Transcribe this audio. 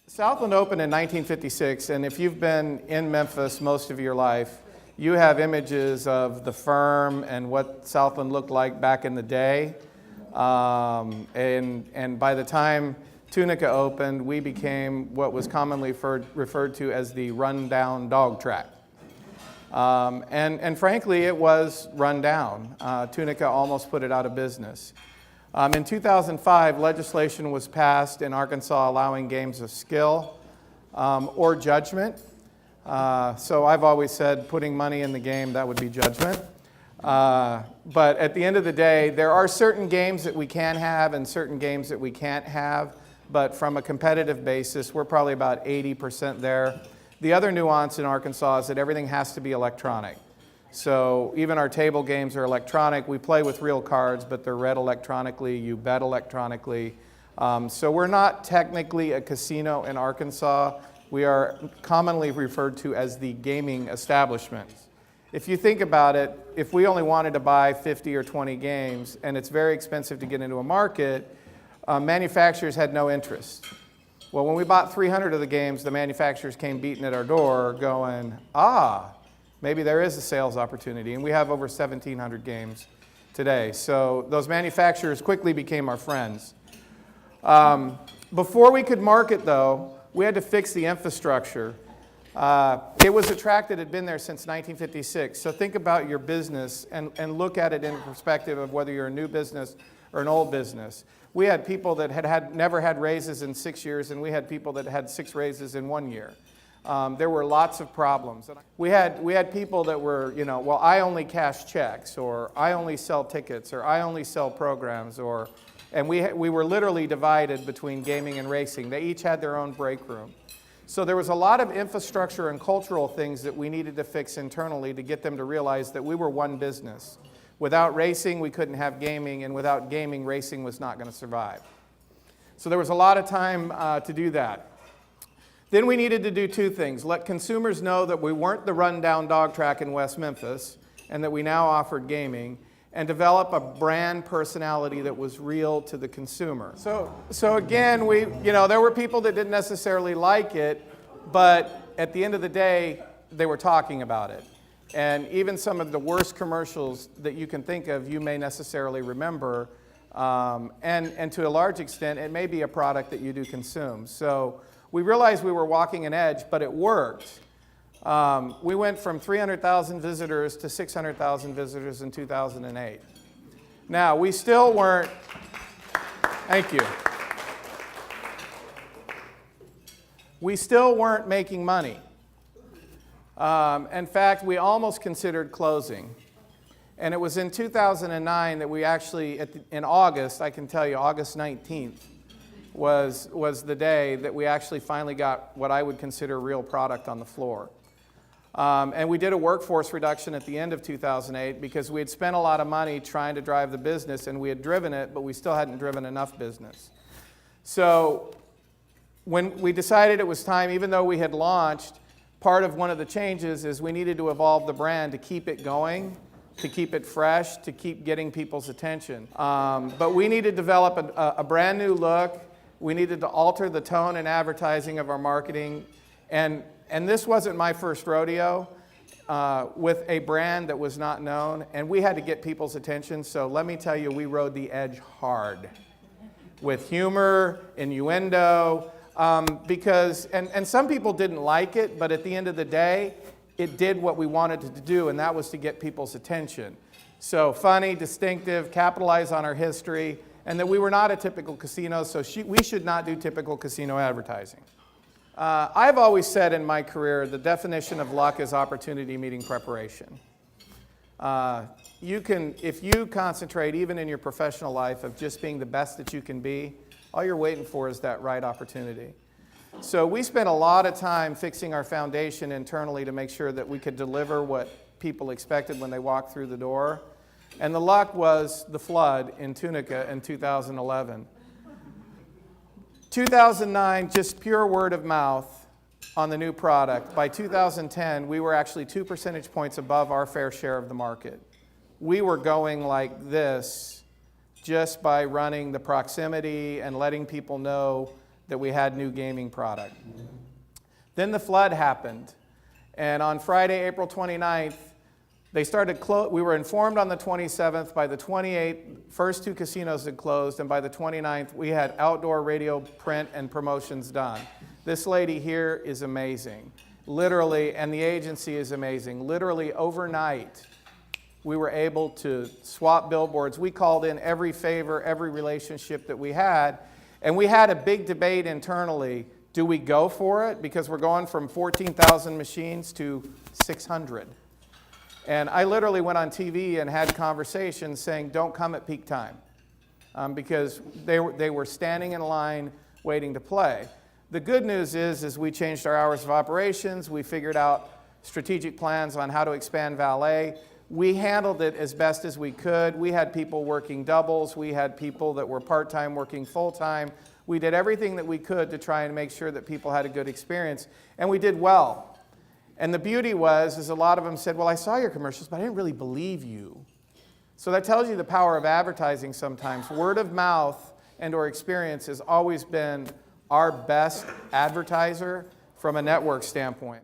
Southland opened in 1956, and if you've been in Memphis most of your life, you have images of the firm and what Southland looked like back in the day. And by the time Tunica opened, we became what was commonly referred to as the rundown dog track. And frankly, it was run down. Tunica almost put it out of business. In 2005, legislation was passed in Arkansas allowing games of skill or judgment. So I've always said putting money in the game, that would be judgment. But at the end of the day, there are certain games that we can have and certain games that we can't have. But from a competitive basis, we're probably about 80% there. The other nuance in Arkansas is that everything has to be electronic. So even our table games are electronic. We play with real cards, but they're read electronically. You bet electronically. So we're not technically a casino in Arkansas. We are commonly referred to as the gaming establishment. If you think about it, if we only wanted to buy 50 or 20 games, and it's very expensive to get into a market, manufacturers had no interest. Well, when we bought 300 of the games, the manufacturers came beating at our door going, maybe there is a sales opportunity, and we have over 1,700 games today. So those manufacturers quickly became our friends. Before we could market, though, we had to fix the infrastructure. It was a track that had been there since 1956. So think about your business and look at it in perspective of whether you're a new business or an old business. We had people that had never had raises in 6 years, and we had people that had 6 raises in 1 year. There were lots of problems. We had people that were, well, I only cash checks, or I only sell tickets, or I only sell programs, and we were literally divided between gaming and racing. They each had their own break room. So there was a lot of infrastructure and cultural things that we needed to fix internally to get them to realize that we were one business. Without racing, we couldn't have gaming, and without gaming, racing was not going to survive. So there was a lot of time to do that. Then we needed to do 2 things. Let consumers know that we weren't the rundown dog track in West Memphis and that we now offered gaming, and develop a brand personality that was real to the consumer. So again, there were people that didn't necessarily like it, but at the end of the day, they were talking about it. And even some of the worst commercials that you can think of, you may necessarily remember. And to a large extent, it may be a product that you do consume. So we realized we were walking an edge, but it worked. We went from 300,000 visitors to 600,000 visitors in 2008. Now, we still weren't, thank you. We still weren't making money. In fact, we almost considered closing. And it was in 2009 that we actually, in August, I can tell you, August 19th, was the day that we actually finally got what I would consider real product on the floor. And we did a workforce reduction at the end of 2008 because we had spent a lot of money trying to drive the business, and we had driven it, but we still hadn't driven enough business. So when we decided it was time, even though we had launched, part of one of the changes is we needed to evolve the brand to keep it going, to keep it fresh, to keep getting people's attention. But we needed to develop a brand new look. We needed to alter the tone and advertising of our marketing. And this wasn't my first rodeo with a brand that was not known. And we had to get people's attention. So let me tell you, we rode the edge hard with humor, innuendo, because, and some people didn't like it, but at the end of the day, it did what we wanted it to do, and that was to get people's attention. So funny, distinctive, capitalize on our history, and that we were not a typical casino, so we should not do typical casino advertising. I've always said in my career, the definition of luck is opportunity meeting preparation. If you concentrate, even in your professional life, of just being the best that you can be, all you're waiting for is that right opportunity. So we spent a lot of time fixing our foundation internally to make sure that we could deliver what people expected when they walked through the door. And the luck was the flood in Tunica in 2011. 2009, just pure word of mouth on the new product. By 2010, we were actually 2 percentage points above our fair share of the market. We were going like this just by running the proximity and letting people know that we had new gaming product. Then the flood happened, and on Friday, April 29th, they started we were informed on the 27th. By the 28th, first 2 casinos had closed, and by the 29th, we had outdoor radio, print, and promotions done. This lady here is amazing, literally, and the agency is amazing. Literally overnight, we were able to swap billboards. We called in every favor, every relationship that we had, and we had a big debate internally. Do we go for it? Because we're going from 14,000 machines to 600. And I literally went on TV and had conversations saying, don't come at peak time, because they were standing in line waiting to play. The good news is we changed our hours of operations. We figured out strategic plans on how to expand valet. We handled it as best as we could. We had people working doubles. We had people that were part-time working full-time. We did everything that we could to try and make sure that people had a good experience, and we did well. And the beauty is a lot of them said, well, I saw your commercials, but I didn't really believe you. So that tells you the power of advertising sometimes. Word of mouth and or experience has always been our best advertiser from a network standpoint.